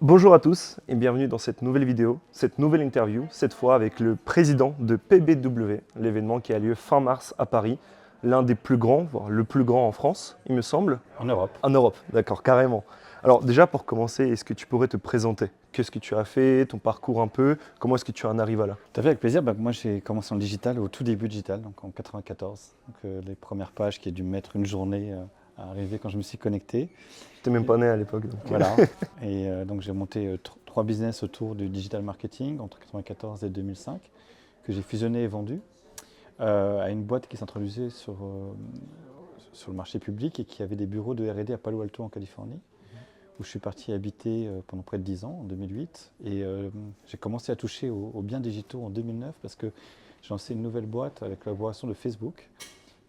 Bonjour à tous et bienvenue dans cette nouvelle vidéo, cette nouvelle interview, cette fois avec le président de PBW, l'événement qui a lieu fin mars à Paris, l'un des plus grands, voire le plus grand en France, il me semble. En Europe. En Europe, d'accord, carrément. Alors déjà pour commencer, est-ce que tu pourrais te présenter? Qu'est-ce que tu as fait, ton parcours un peu, comment est-ce que tu en arrives à là? Tout à fait, avec plaisir. Moi, j'ai commencé en digital au tout début digital, donc en 94. Les premières pages qui a dû me mettre une journée à arriver quand je me suis connecté. Tu n'es même pas né à l'époque. Donc. Voilà. Donc j'ai monté trois business autour du digital marketing entre 94 et 2005, que j'ai fusionné et vendu à une boîte qui s'introduisait sur le marché public et qui avait des bureaux de R&D à Palo Alto en Californie, où je suis parti habiter pendant près de 10 ans, en 2008. Et j'ai commencé à toucher aux biens digitaux en 2009 parce que j'ai lancé une nouvelle boîte avec la collaboration de Facebook,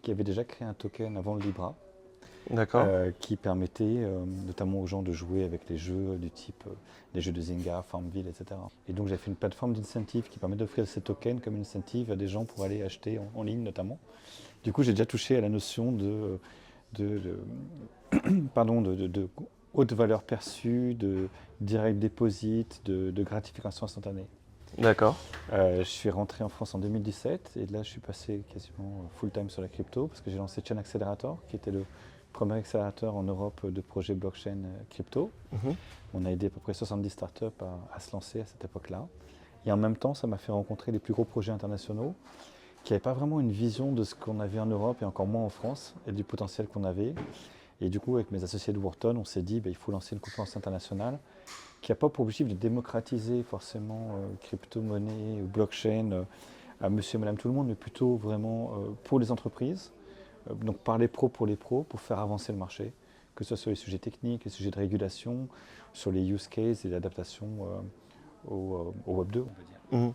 qui avait déjà créé un token avant le Libra, qui permettait notamment aux gens de jouer avec les jeux du type les jeux de Zynga, Farmville, etc. Et donc j'ai fait une plateforme d'incentive qui permet d'offrir ces tokens comme incentive à des gens pour aller acheter en ligne notamment. Du coup, j'ai déjà touché à la notion de haute valeur perçue, de direct deposit, de gratification instantanée. D'accord. Je suis rentré en France en 2017 et là je suis passé quasiment full time sur la crypto parce que j'ai lancé Chain Accelerator qui était le premier accélérateur en Europe de projets blockchain crypto. On a aidé à peu près 70 startups à se lancer à cette époque-là. Et en même temps, ça m'a fait rencontrer les plus gros projets internationaux qui n'avaient pas vraiment une vision de ce qu'on avait en Europe et encore moins en France et du potentiel qu'on avait. Et du coup, avec mes associés de Wharton, on s'est dit il faut lancer une conférence internationale qui n'a pas pour objectif de démocratiser forcément crypto-monnaie ou blockchain à monsieur et madame tout le monde, mais plutôt vraiment pour les entreprises, donc par les pros pour les pros, pour faire avancer le marché, que ce soit sur les sujets techniques, les sujets de régulation, sur les use cases et l'adaptation au Web 2, on va dire.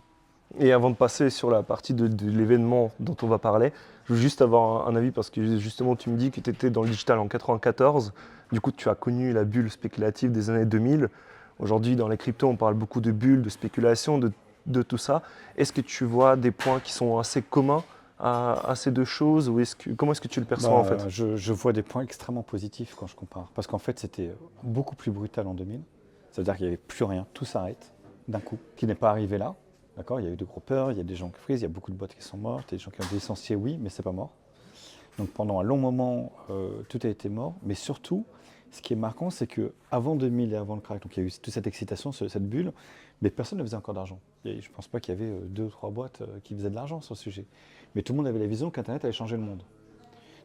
Et avant de passer sur la partie de l'événement dont on va parler, je veux juste avoir un avis parce que justement tu me dis que tu étais dans le digital en 94, du coup tu as connu la bulle spéculative des années 2000. Aujourd'hui dans les cryptos on parle beaucoup de bulles, de spéculation, de tout ça. Est-ce que tu vois des points qui sont assez communs à ces deux choses ou comment est-ce que tu le perçois en fait? Je vois des points extrêmement positifs quand je compare. Parce qu'en fait c'était beaucoup plus brutal en 2000. C'est-à-dire qu'il n'y avait plus rien, tout s'arrête d'un coup, qui n'est pas arrivé là. D'accord, il y a eu de gros peurs, il y a des gens qui frisent, il y a beaucoup de boîtes qui sont mortes, il y a des gens qui ont été licenciés, oui, mais c'est pas mort. Donc pendant un long moment, tout a été mort. Mais surtout, ce qui est marquant, c'est qu'avant 2000 et avant le crack, donc il y a eu toute cette excitation, cette bulle, mais personne ne faisait encore d'argent. Je ne pense pas qu'il y avait 2 ou 3 boîtes qui faisaient de l'argent sur ce sujet. Mais tout le monde avait la vision qu'Internet allait changer le monde.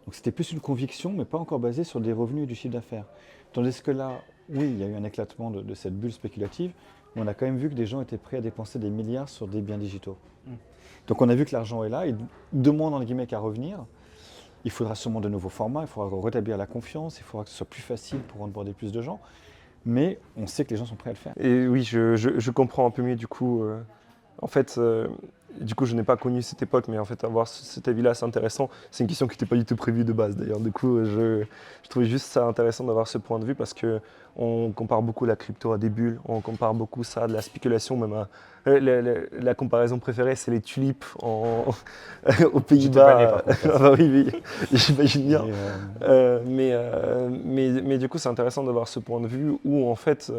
Donc c'était plus une conviction, mais pas encore basée sur des revenus et du chiffre d'affaires. Tandis que là, oui, il y a eu un éclatement de cette bulle spéculative, mais on a quand même vu que des gens étaient prêts à dépenser des milliards sur des biens digitaux. Donc on a vu que l'argent est là, il demande en guillemets qu'à revenir. Il faudra sûrement de nouveaux formats, il faudra rétablir la confiance, il faudra que ce soit plus facile pour onboarder plus de gens. Mais on sait que les gens sont prêts à le faire. Et oui, je comprends un peu mieux du coup. En fait, du coup, je n'ai pas connu cette époque, mais en fait, avoir cet avis-là, c'est intéressant. C'est une question qui n'était pas du tout prévue de base, d'ailleurs. Du coup, je trouvais juste ça intéressant d'avoir ce point de vue parce que on compare beaucoup la crypto à des bulles, on compare beaucoup ça à de la spéculation, même à la comparaison préférée, c'est les tulipes aux Pays-Bas. Ah bah oui, j'imagine bien. Mais du coup, c'est intéressant d'avoir ce point de vue où en fait,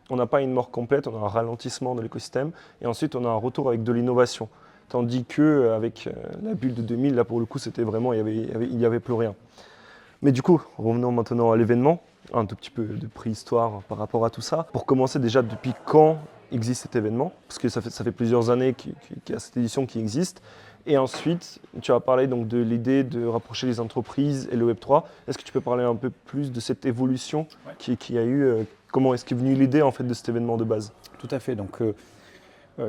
on n'a pas une mort complète, on a un ralentissement de l'écosystème et ensuite on a un retour avec de l'innovation. Tandis qu'avec la bulle de 2000, là pour le coup, c'était vraiment, il n'y avait plus rien. Mais du coup, revenons maintenant à l'événement, un tout petit peu de préhistoire par rapport à tout ça. Pour commencer déjà, depuis quand existe cet événement? Parce que ça fait plusieurs années qu'il y a cette édition qui existe. Et ensuite, tu as parlé donc de l'idée de rapprocher les entreprises et le Web3. Est-ce que tu peux parler un peu plus de cette évolution qui a eu comment est-ce qu'est venue l'idée en fait de cet événement de base? Tout à fait. Donc,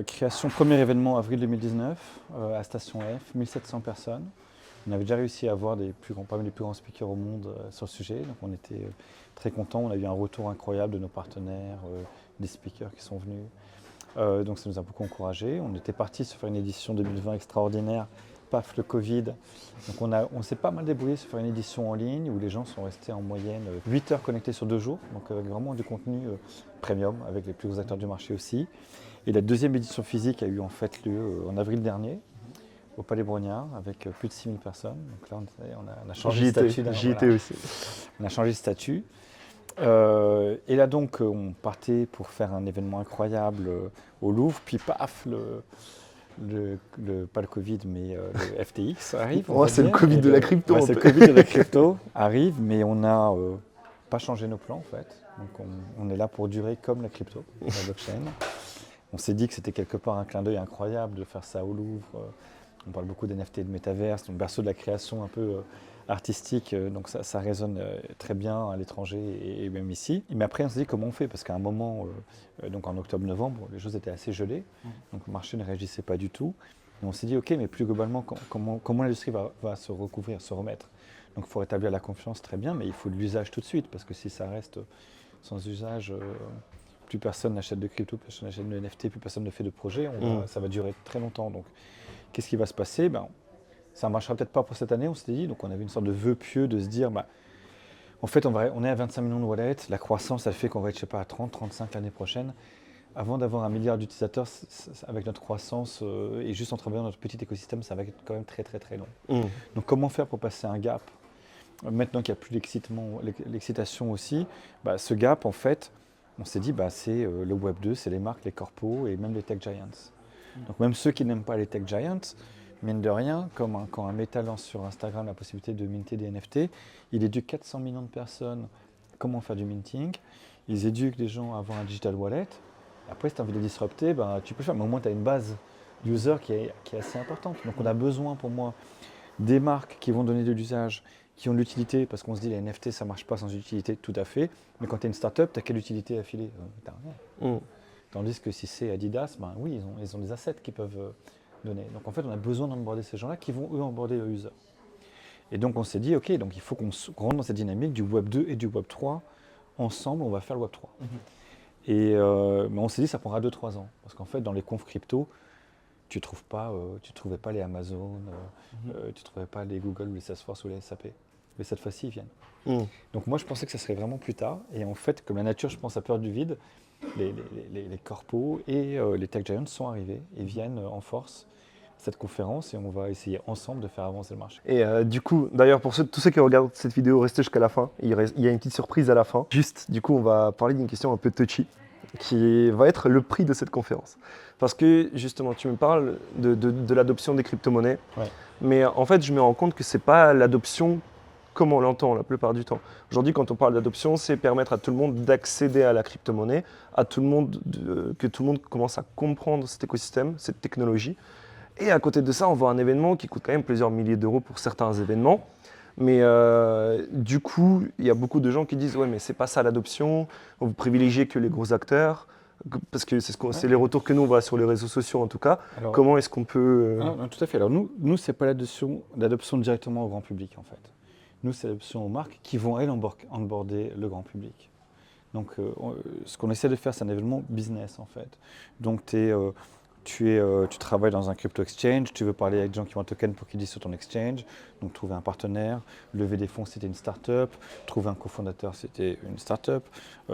création, premier événement avril 2019 à Station F, 1700 personnes. On avait déjà réussi à avoir parmi les plus grands speakers au monde sur le sujet. Donc, on était très contents. On a eu un retour incroyable de nos partenaires, des speakers qui sont venus. Donc ça nous a beaucoup encouragés. On était parti sur faire une édition 2020 extraordinaire, paf le Covid. Donc on s'est pas mal débrouillé sur faire une édition en ligne où les gens sont restés en moyenne 8 heures connectés sur 2 jours, donc avec vraiment du contenu premium avec les plus gros acteurs du marché aussi. Et la deuxième édition physique a eu en fait lieu en avril dernier au Palais Brognard avec plus de 6000 personnes. Donc là on a changé de statut. J'y étais aussi. On a changé de statut. Et là donc, on partait pour faire un événement incroyable au Louvre, puis paf, pas le Covid, mais le FTX arrive. on Oh, va c'est le dire. Covid Et de la crypto. ouais, un c'est le peu. Covid de la crypto arrive, mais on n'a pas changé nos plans en fait. Donc on est là pour durer comme la crypto, la blockchain. On s'est dit que c'était quelque part un clin d'œil incroyable de faire ça au Louvre. On parle beaucoup d'NFT et de métaverse, donc berceau de la création un peu artistique, donc ça résonne très bien à l'étranger et même ici. Mais après, on s'est dit comment on fait, parce qu'à un moment, donc en octobre-novembre, les choses étaient assez gelées, donc le marché ne réagissait pas du tout. Et on s'est dit, ok, mais plus globalement, comment l'industrie va se recouvrir, se remettre. Donc il faut rétablir la confiance, très bien, mais il faut de l'usage tout de suite, parce que si ça reste sans usage, plus personne n'achète de crypto, plus personne n'achète de NFT, plus personne ne fait de projet, ça va durer très longtemps. Donc qu'est-ce qui va se passer? Ça ne marchera peut-être pas pour cette année, on s'était dit. Donc on avait une sorte de vœu pieux de se dire, en fait, on est à 25 millions de wallets. La croissance, elle fait qu'on va être, je sais pas, à 30, 35 l'année prochaine. Avant d'avoir 1 milliard d'utilisateurs, avec notre croissance et juste en travaillant dans notre petit écosystème, ça va être quand même très très très long. Donc comment faire pour passer un gap? Maintenant qu'il n'y a plus l'excitation aussi, ce gap, en fait, on s'est dit, c'est le Web 2, c'est les marques, les corpos et même les tech giants. Donc même ceux qui n'aiment pas les tech giants, mine de rien, quand un Meta lance sur Instagram la possibilité de minter des NFT, il éduque 400 millions de personnes comment faire du minting, ils éduquent des gens à avoir un digital wallet. Après, si tu as envie de disrupter, tu peux le faire, mais au moins tu as une base user qui est assez importante. Donc on a besoin pour moi des marques qui vont donner de l'usage, qui ont de l'utilité, parce qu'on se dit les NFT ça ne marche pas sans utilité, tout à fait, mais quand tu es une startup, tu as quelle utilité à filer? T'as rien. Tandis que si c'est Adidas, oui, ils ont des assets qu'ils peuvent donner. Donc en fait, on a besoin d'onboarder ces gens-là qui vont eux onboarder le user. Et donc on s'est dit, ok, donc il faut qu'on rentre dans cette dynamique du Web 2 et du Web 3. Ensemble, on va faire le Web 3. Et, mais on s'est dit, ça prendra 2-3 ans. Parce qu'en fait, dans les confs crypto, tu trouvais pas les Amazon, tu trouvais pas les Google, les Salesforce ou les SAP. Mais cette fois-ci, ils viennent. Donc moi, je pensais que ça serait vraiment plus tard. Et en fait, comme la nature, je pense, a peur du vide, les corpos et les tech giants sont arrivés et viennent en force à cette conférence et on va essayer ensemble de faire avancer le marché. Et du coup, d'ailleurs, pour tous ceux qui regardent cette vidéo, restez jusqu'à la fin. Il y a une petite surprise à la fin. Juste, du coup, on va parler d'une question un peu touchy, qui va être le prix de cette conférence. Parce que, justement, tu me parles de l'adoption des crypto-monnaies. Ouais. Mais en fait, je me rends compte que ce n'est pas l'adoption comme on l'entend la plupart du temps. Aujourd'hui, quand on parle d'adoption, c'est permettre à tout le monde d'accéder à la crypto-monnaie, à tout le monde que tout le monde commence à comprendre cet écosystème, cette technologie. Et à côté de ça, on voit un événement qui coûte quand même plusieurs milliers d'euros pour certains événements. Mais du coup, il y a beaucoup de gens qui disent « Ouais, mais c'est pas ça l'adoption, vous privilégiez que les gros acteurs ». Parce que c'est les retours que nous on voit sur les réseaux sociaux en tout cas. Alors, comment est-ce qu'on peut… Non, tout à fait. Alors nous c'est pas l'adoption directement au grand public en fait. Nous, c'est l'adoption aux marques qui vont, elles, onboarder le grand public. Donc, ce qu'on essaie de faire, c'est un événement business, en fait. Donc, tu travailles dans un crypto exchange, tu veux parler avec des gens qui ont un token pour qu'ils disent sur ton exchange, donc trouver un partenaire, lever des fonds, c'était une start-up, trouver un cofondateur, c'était une start-up,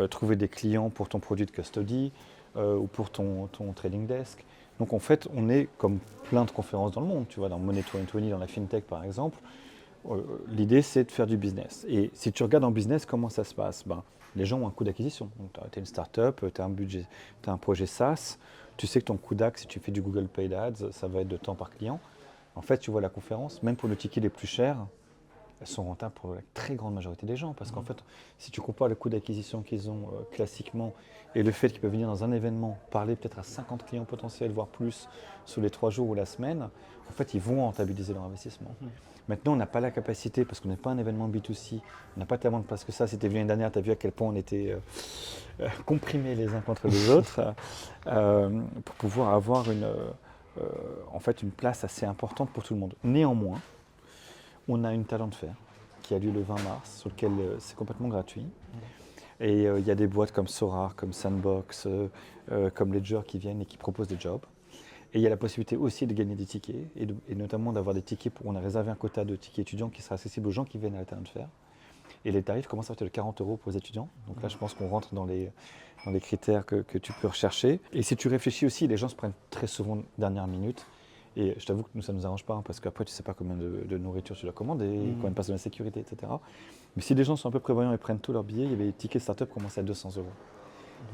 trouver des clients pour ton produit de custody ou pour ton trading desk. Donc, en fait, on est comme plein de conférences dans le monde, tu vois, dans Money 2020, dans la FinTech, par exemple. L'idée, c'est de faire du business. Et si tu regardes en business, comment ça se passe? Les gens ont un coût d'acquisition. Tu as une start-up, tu as un budget, tu as un projet SaaS. Tu sais que ton coût d'acquisition, si tu fais du Google Paid Ads, ça va être de temps par client. En fait, tu vois la conférence, même pour les tickets les plus chers, elles sont rentables pour la très grande majorité des gens. Parce qu'en fait, si tu compares le coût d'acquisition qu'ils ont classiquement et le fait qu'ils peuvent venir dans un événement, parler peut-être à 50 clients potentiels, voire plus, sur les 3 jours ou la semaine, en fait, ils vont rentabiliser leur investissement. Maintenant, on n'a pas la capacité, parce qu'on n'est pas un événement B2C, on n'a pas tellement de place que ça. C'était venu l'année dernière, tu as vu à quel point on était comprimés les uns contre les autres, pour pouvoir avoir en fait, une place assez importante pour tout le monde. Néanmoins, on a une Talent Fair qui a lieu le 20 mars, sur lequel c'est complètement gratuit. Et il y a des boîtes comme Sorar, comme Sandbox, comme Ledger qui viennent et qui proposent des jobs. Et il y a la possibilité aussi de gagner des tickets, et notamment d'avoir des tickets, on a réservé un quota de tickets étudiants qui sera accessible aux gens qui viennent à la Talent Fair. Et les tarifs commencent à être de 40 € pour les étudiants. Donc là, je pense qu'on rentre dans les critères que tu peux rechercher. Et si tu réfléchis aussi, les gens se prennent très souvent dernière minute. Et je t'avoue que nous, ça ne nous arrange pas, parce qu'après, tu ne sais pas combien de nourriture tu dois commander, combien de passes de la sécurité, etc. Mais si les gens sont un peu prévoyants et prennent tous leurs billets, il y avait des tickets start-up commençaient à 200 €. Donc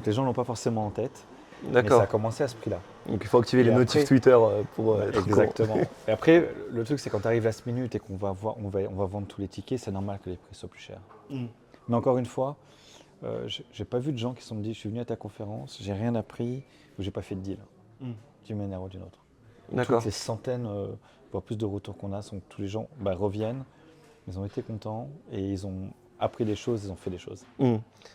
les gens ne l'ont pas forcément en tête, mais ça a D'accord. commencé à ce prix-là. Donc il faut activer Et les après- notifs Twitter pour être au courant. Exactement. Et après, le truc, c'est quand tu arrives last minute et qu'on va, on va vendre tous les tickets, c'est normal que les prix soient plus chers. Mais encore une fois, j'ai pas vu de gens qui se sont dit, je suis venu à ta conférence, j'ai rien appris ou j'ai pas fait de deal, d'une manière ou d'une autre. D'accord. Toutes les centaines, voire plus de retours qu'on a, sont que tous les gens reviennent, ils ont été contents et ils ont appris des choses, ils ont fait des choses.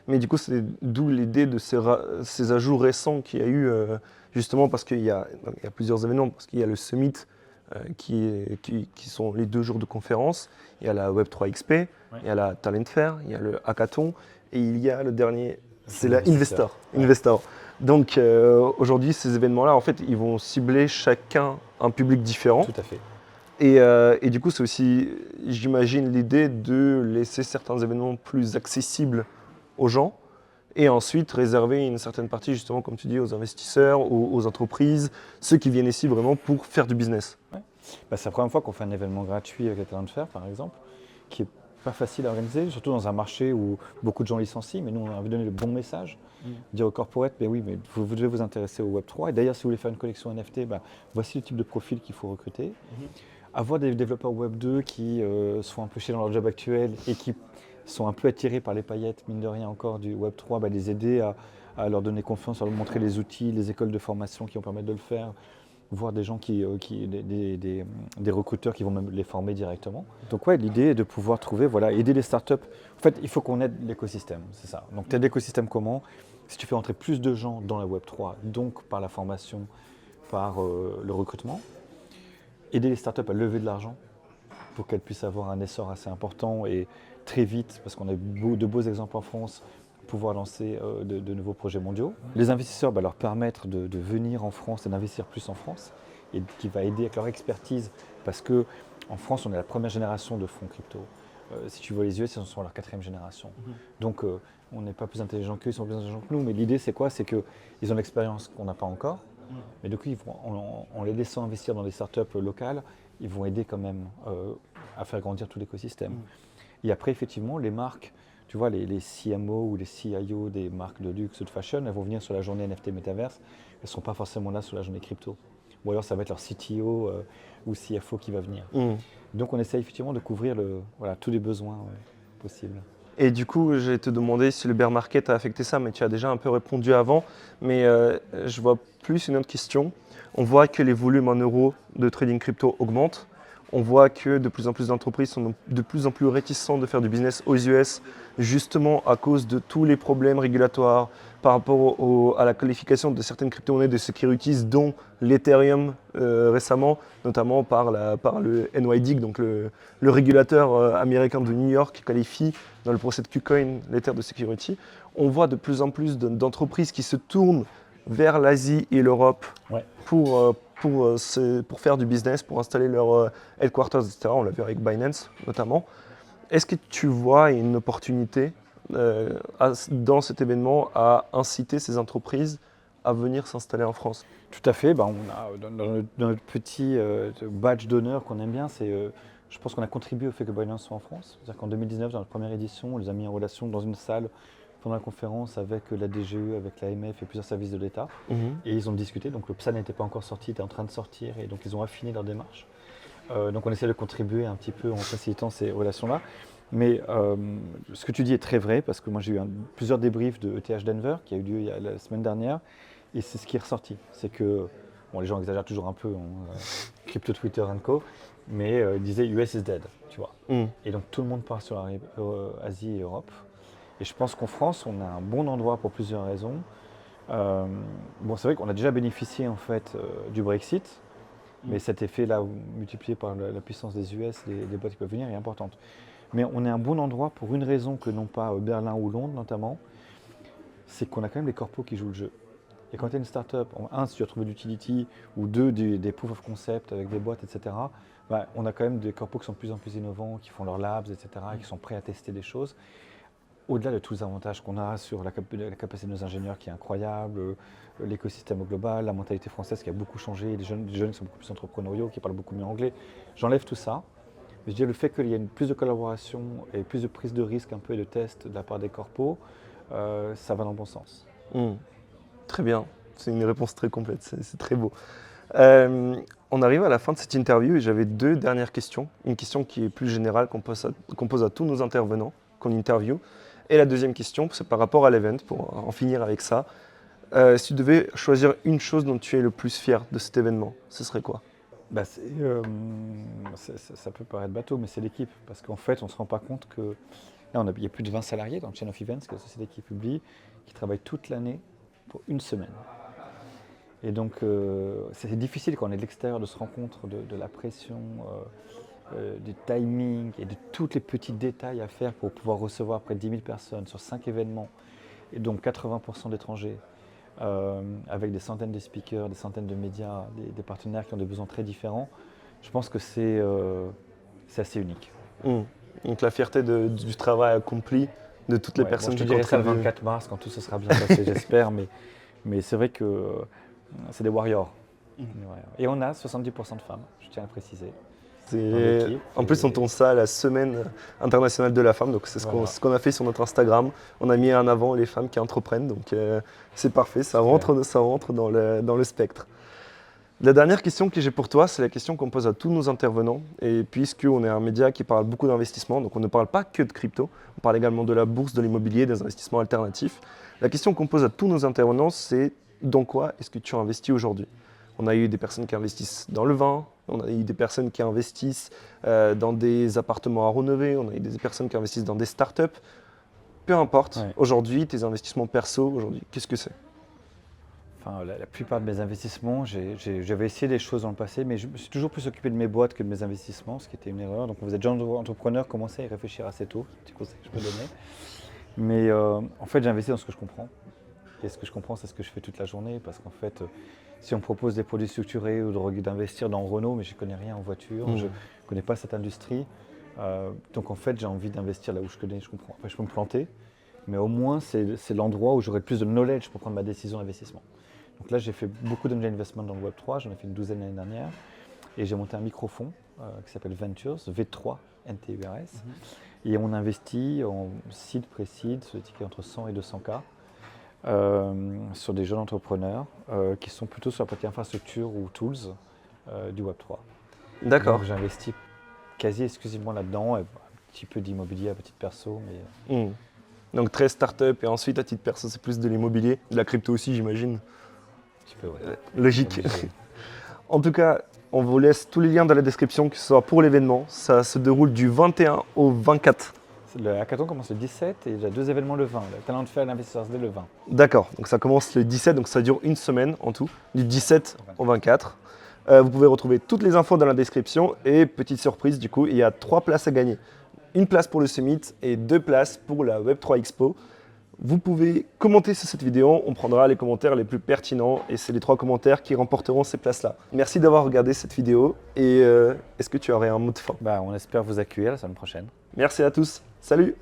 Mais du coup, c'est d'où l'idée de ces ajouts récents qu'il y a eu, justement parce qu'il y a plusieurs événements, parce qu'il y a le Summit qui sont les 2 jours de conférence, il y a la Web3 XP, il y a la Talent Fair, il y a le Hackathon, et il y a le dernier, c'est la Investisseur. Investor. Donc aujourd'hui, ces événements-là, en fait, ils vont cibler chacun un public différent. Tout à fait. Et du coup, c'est aussi, j'imagine, l'idée de laisser certains événements plus accessibles aux gens et ensuite réserver une certaine partie, justement, comme tu dis, aux investisseurs, aux entreprises, ceux qui viennent ici vraiment pour faire du business. C'est la première fois qu'on fait un événement gratuit avec la Talent Fair, par exemple, qui est pas facile à organiser, surtout dans un marché où beaucoup de gens licencient, mais nous, on a envie de donner le bon message, dire aux corporates, oui, mais vous devez vous intéresser au Web3. Et d'ailleurs, si vous voulez faire une collection NFT, voici le type de profil qu'il faut recruter. Avoir des développeurs Web 2 qui sont un peu chiés dans leur job actuel et qui sont un peu attirés par les paillettes, mine de rien encore, du Web 3, les aider à leur donner confiance, à leur montrer les outils, les écoles de formation qui vont permettre de le faire, voir des gens des recruteurs qui vont même les former directement. Donc ouais, l'idée est de pouvoir trouver, aider les startups. En fait, il faut qu'on aide l'écosystème, c'est ça. Donc tu aides l'écosystème comment? Si tu fais entrer plus de gens dans la Web 3, donc par la formation, par le recrutement, aider les startups à lever de l'argent pour qu'elles puissent avoir un essor assez important et très vite, parce qu'on a de beaux exemples en France, pouvoir lancer de nouveaux projets mondiaux. Les investisseurs, leur permettre de venir en France et d'investir plus en France, et qui va aider avec leur expertise, parce qu'en France, on est la première génération de fonds crypto. Si tu vois les US, ils sont à leur 4e génération. Donc on n'est pas plus intelligent qu'eux, ils sont plus intelligents que nous, mais l'idée c'est quoi? C'est qu'ils ont l'expérience qu'on n'a pas encore. Mais du coup, en les laissant investir dans des startups locales, ils vont aider quand même à faire grandir tout l'écosystème. Et après, effectivement, les marques, tu vois, les CMO ou les CIO des marques de luxe ou de fashion, elles vont venir sur la journée NFT Metaverse. Elles ne seront pas forcément là sur la journée crypto. Ou alors, ça va être leur CTO ou CFO qui va venir. Donc, on essaie effectivement de couvrir tous les besoins possibles. Et du coup, j'ai te demandé si le bear market a affecté ça, mais tu as déjà un peu répondu avant. Mais je vois plus une autre question. On voit que les volumes en euros de trading crypto augmentent. On voit que de plus en plus d'entreprises sont de plus en plus réticentes de faire du business aux US, justement à cause de tous les problèmes régulatoires par rapport à la qualification de certaines crypto-monnaies de securities, dont l'Ethereum récemment, notamment par le NYDIG, donc le régulateur américain de New York qui qualifie dans le procès de KuCoin l'Ether de security. On voit de plus en plus d'entreprises qui se tournent vers l'Asie et l'Europe pour faire du business, pour installer leur headquarters, etc. On l'a vu avec Binance notamment. Est-ce que tu vois une opportunité dans cet événement à inciter ces entreprises à venir s'installer en France? Tout à fait. On a, dans notre petit badge d'honneur qu'on aime bien, je pense qu'on a contribué au fait que Binance soit en France. C'est-à-dire qu'en 2019, dans la première édition, on les a mis en relation dans une salle pendant la conférence avec la DGE, avec l'AMF et plusieurs services de l'État. Et ils ont discuté. Donc le PSA n'était pas encore sorti, il était en train de sortir. Et donc ils ont affiné leur démarche. Donc on essaie de contribuer un petit peu en facilitant ces relations-là. Mais ce que tu dis est très vrai, parce que moi j'ai eu plusieurs débriefs de ETH Denver qui a eu lieu la semaine dernière. Et c'est ce qui est ressorti. C'est que, les gens exagèrent toujours un peu, crypto Twitter and co, mais ils disaient US is dead, tu vois. Et donc tout le monde part sur Asie et Europe. Et je pense qu'en France, on a un bon endroit pour plusieurs raisons. C'est vrai qu'on a déjà bénéficié en fait du Brexit, mais cet effet-là, multiplié par la puissance des US, des boîtes qui peuvent venir, est importante. Mais on est un bon endroit pour une raison que non pas Berlin ou Londres notamment, c'est qu'on a quand même les corpos qui jouent le jeu. Et quand tu es une startup, si tu as trouvé l'utility, ou des proof of concept avec des boîtes, etc., on a quand même des corpos qui sont de plus en plus innovants, qui font leurs labs, etc., et qui sont prêts à tester des choses. au-delà de tous les avantages qu'on a sur la capacité de nos ingénieurs qui est incroyable, l'écosystème au global, la mentalité française qui a beaucoup changé, les jeunes qui sont beaucoup plus entrepreneuriaux, qui parlent beaucoup mieux anglais, j'enlève tout ça. Mais je dirais le fait qu'il y ait plus de collaboration et plus de prise de risque un peu et de test de la part des corpos, ça va dans le bon sens. Très bien, c'est une réponse très complète, c'est très beau. On arrive à la fin de cette interview et j'avais 2 dernières questions. Une question qui est plus générale qu'on pose à tous nos intervenants qu'on interview. Et la deuxième question, c'est par rapport à l'event, pour en finir avec ça. Si tu devais choisir une chose dont tu es le plus fier de cet événement, ce serait quoi? Bah, ça peut paraître bateau, mais c'est l'équipe. Parce qu'en fait, on ne se rend pas compte que là, il y a plus de 20 salariés dans Chain of Events, que la société qui publie, qui travaillent toute l'année pour une semaine. Et donc, c'est difficile quand on est de l'extérieur de se rendre compte de la pression, du timing et de tous les petits détails à faire pour pouvoir recevoir près de 10 000 personnes sur 5 événements, et donc 80% d'étrangers, avec des centaines de speakers, des centaines de médias, des partenaires qui ont des besoins très différents. Je pense que c'est assez unique. Donc la fierté du travail accompli de toutes les personnes je te qui dirai ça le contribuent. 24 mars quand tout se sera bien passé, j'espère, mais c'est vrai que c'est des warriors. Et on a 70% de femmes, je tiens à préciser. En plus, on tourne ça à la semaine internationale de la femme, donc c'est ce qu'on a fait sur notre Instagram. On a mis en avant les femmes qui entreprennent, donc c'est parfait, ça rentre dans le spectre. La dernière question que j'ai pour toi, c'est la question qu'on pose à tous nos intervenants. Et puisqu'on est un média qui parle beaucoup d'investissement, donc on ne parle pas que de crypto, on parle également de la bourse, de l'immobilier, des investissements alternatifs. La question qu'on pose à tous nos intervenants, c'est dans quoi est-ce que tu investis aujourd'hui? On a eu des personnes qui investissent dans le vin, on a eu des personnes qui investissent dans des appartements à rénover, on a eu des personnes qui investissent dans des startups. Peu importe, aujourd'hui, tes investissements perso, aujourd'hui, qu'est-ce que c'est? Enfin, la plupart de mes investissements, j'avais essayé des choses dans le passé, mais je me suis toujours plus occupé de mes boîtes que de mes investissements, ce qui était une erreur. Donc, vous êtes jeune entrepreneur, commencez à y réfléchir assez tôt, c'est un petit conseil que je peux donner. Mais en fait, j'investis dans ce que je comprends. Et ce que je comprends, c'est ce que je fais toute la journée, parce qu'en fait, si on me propose des produits structurés ou d'investir dans Renault, mais je ne connais rien en voiture, je ne connais pas cette industrie. Donc en fait, j'ai envie d'investir là où je connais, je comprends. Enfin, je peux me planter, mais au moins, c'est l'endroit où j'aurai plus de knowledge pour prendre ma décision d'investissement. Donc là, j'ai fait beaucoup d'angel investment dans le Web3, j'en ai fait une douzaine l'année dernière, et j'ai monté un microfonds qui s'appelle Ventures, V3 NTURS, et on investit en seed, pré-seed, sur des tickets entre 100 et 200K. Sur des jeunes entrepreneurs qui sont plutôt sur la partie infrastructure ou tools du Web3. D'accord. Donc j'investis quasi exclusivement là-dedans, un petit peu d'immobilier à petite perso. Mais... Donc très start-up et ensuite à titre perso c'est plus de l'immobilier, de la crypto aussi j'imagine. Un petit peu, ouais. Logique. En tout cas, on vous laisse tous les liens dans la description, que ce soit pour l'événement. Ça se déroule du 21 au 24. Le hackathon commence le 17 et il y a 2 événements le 20. Le Talent de faire l'Investors Day le 20. D'accord, donc ça commence le 17, donc ça dure une semaine en tout, du 17 au 24. Vous pouvez retrouver toutes les infos dans la description et petite surprise du coup, il y a 3 places à gagner. Une place pour le Summit et 2 places pour la Web3 Expo. Vous pouvez commenter sur cette vidéo, on prendra les commentaires les plus pertinents et c'est les 3 commentaires qui remporteront ces places-là. Merci d'avoir regardé cette vidéo et est-ce que tu aurais un mot de fin? On espère vous accueillir la semaine prochaine. Merci à tous, salut!